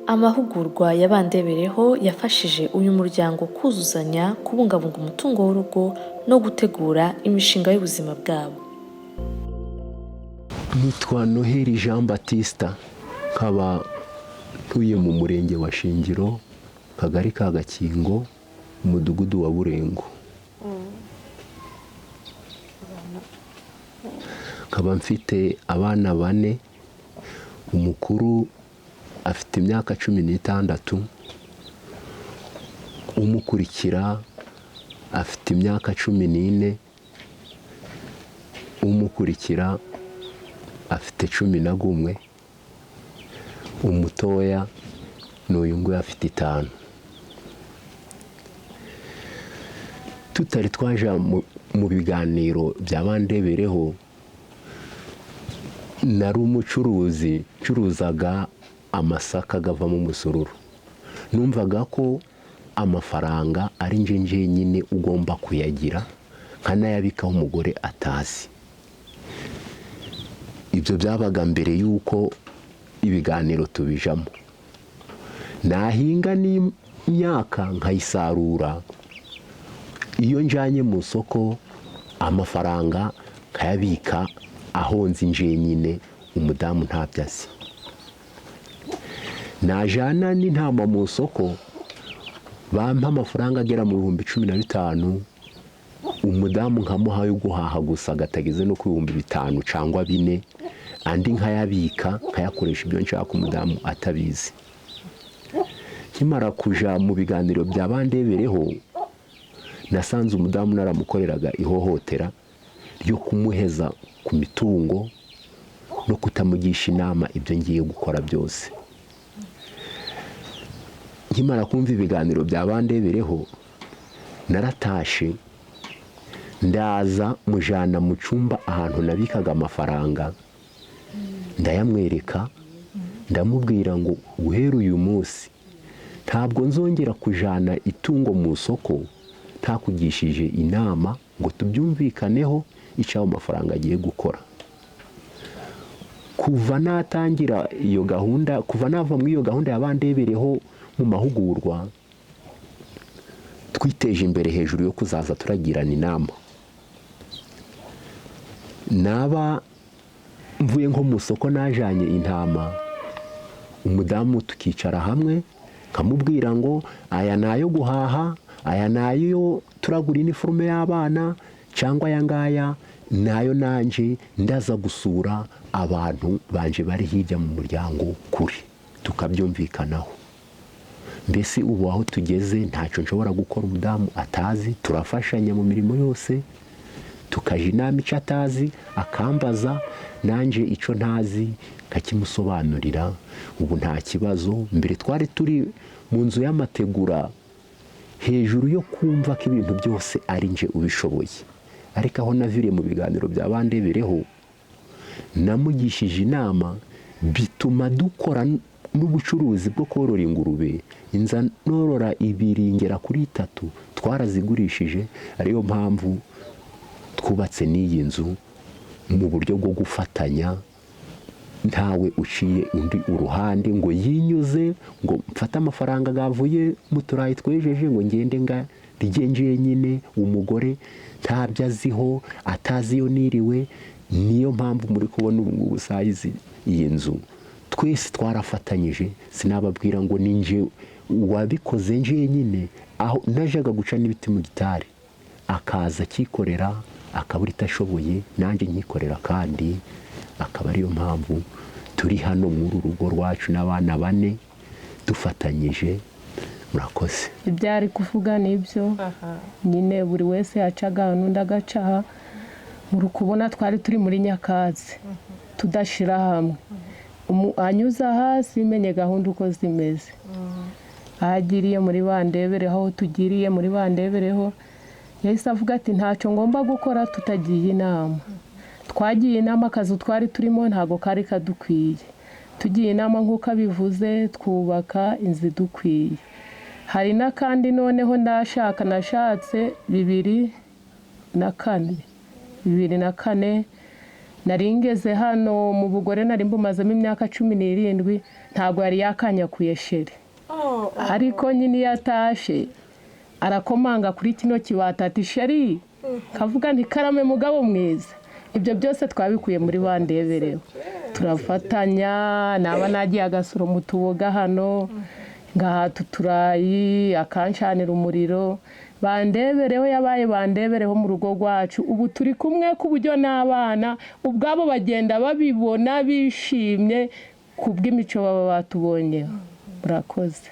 Amahugurwa yabandebereho yafashije uyu muryango kuzuzanya, kubungabunga umutungo w'urugo no gutegura imishinga y'ubuzima bwabo. Nitwa Noheli Jean Baptiste, nkaba ntuye mu murenge wa Shingiro, kagari ka Gakingo, umudugudu wa Burengo. Nkaba mfite abana 4, umukuru afite imyaka 16, umukurikira afite imyaka 14, umukurikira afite 11, umutoya n'uyu nguyu afite 5. Tutari twaje mu biganiro byabandebereho, nari umucuruzi curuzaga amasaka gava mu musururu. Numvaga ko amafaranga ari nje nyine ugomba kuyagira, nkanayabikaho umugore atazi. Ibyo byabaga mbere yuko ibiganiro tubijamo. Nahinga n'imyaka nkayisarura, iyo njanye mu soko amafaranga nkayabika aho nzi nje nyine, umudamu ntabyazi. Najana n'intama mu soko, bampa amafaranga agera mu 15,000, umudamu nkamuha yo guhaha gusa gatageze no ku 5,000 cyangwa 4, andi nkayabika nkayakoresha ibyo nshaka, umudamu atabizi. Kimara kuja mu biganiro byabandebereho, nasanze umudamu naramukoreraga ihohotera ryo kumuheza ku mitungo no kutamugisha inama ibyo ngiye gukora byose. Nkimara kumva ibiganiro byabandebereho, naratashe ndaza mujana mu cyumba ahantu nabikaga amafaranga, ndayamwereka, ndamubwira ngo guhera uyu munsi ntabwo nzongera kujana itungo mu soko ntakugishije inama ngo tubyumvikaneho icyo amafaranga agiye gukora. Kuva natangira iyo gahunda, kuva nava muri iyo gahunda yabandebereho mu mahugurwa, twiteje imbere hejuru yo kuzaza turagirana inama. Naba mvuye nko mu soko najanye intama, umudamu tukicara hamwe nkamubwira ngo aya nayo guhaha, aya nayo turagura iniforume y'abana, cyangwa aya ngaya nayo nanje ndaza gusura abantu banje bari hirya mu muryango kuri, tukabyumvikanaho. Mbese ubu aho tugeze ntacyo nshobora gukora umudamu atazi, turafashanya mu mirimo yose, tukaja inama icyo atazi akambaza, nanje icyo ntazi nkakimusobanurira. Ubu nta kibazo. Mbere twari turi mu nzu y'amategura, hejuru yo kumva ko ibintu byose ari nje ubishoboye. Ariko aho naviriye mu biganiro byabandebereho, namugishije inama, bituma dukora n'ubucuruzi bwo korora ingurube. Inza norora 2 ngera kuri 3, twarazigurishije. Ariyo mpamvu twubatse n'iyi nzu mu buryo bwo gufatanya, ntawe uciye undi uruhande ngo yinyuze ngo mfate amafaranga gavuye mu turayi twejeje ngo ngende ngenje nyine. Umugore ntabyo aziho, atazi yo niriwe. Niyo mpamvu muri kubona ubu sayizi iyi nzu twese twarafatanyije. Sinababwira ngo ninje wabikoze nje nyine, aho najaga guca n'ibiti mu gitari akaza kikorera, akabura itashoboye, nanjye nkikorera, kandi akaba ariyo mpamvu turi hano muri urugo rwacu n'abana 4 dufatanyije. Murakoze. Ibyari kuvuga nibyo nyine, buri wese yacaga n'undi agaca. Muri kubona twari turi muri nyakazi tudashira hamwe, anyuza hasi menye gahunda uko zimeze. Ahagiriye muri bandebereho, tugiriye muri bandebereho, yahise avuga ati ntacyo ngomba gukora tutagiye inama. Twagiye inama, akazi twari turimo ntago kari kadukwiye. Tugiye inama nk'uko abivuze, twubaka inzu dukwiye. Hari n'akandi noneho nashatse 2004 nari ngeze hano mu bugore nari mbumazemo imyaka 17 ntabwo yari yakanyakuye sheri ariko nyine yatashe arakomanga kuri kino kibata ati sheri kavuga nti karame mugabo mwiza. Ibyo byose twabikuye muri Bandebereho, turafatanya naba nagiye agasuro mu tuboga hano ngahata uturayi akanshanira umuriro. Bandebereho yabaye Bandebereho mu rugo rwacu, ubu turi kumwe ku buryo n'abana ubwabo bagenda babibona bishimye kubw'imico baba batubonyeho. Murakoze.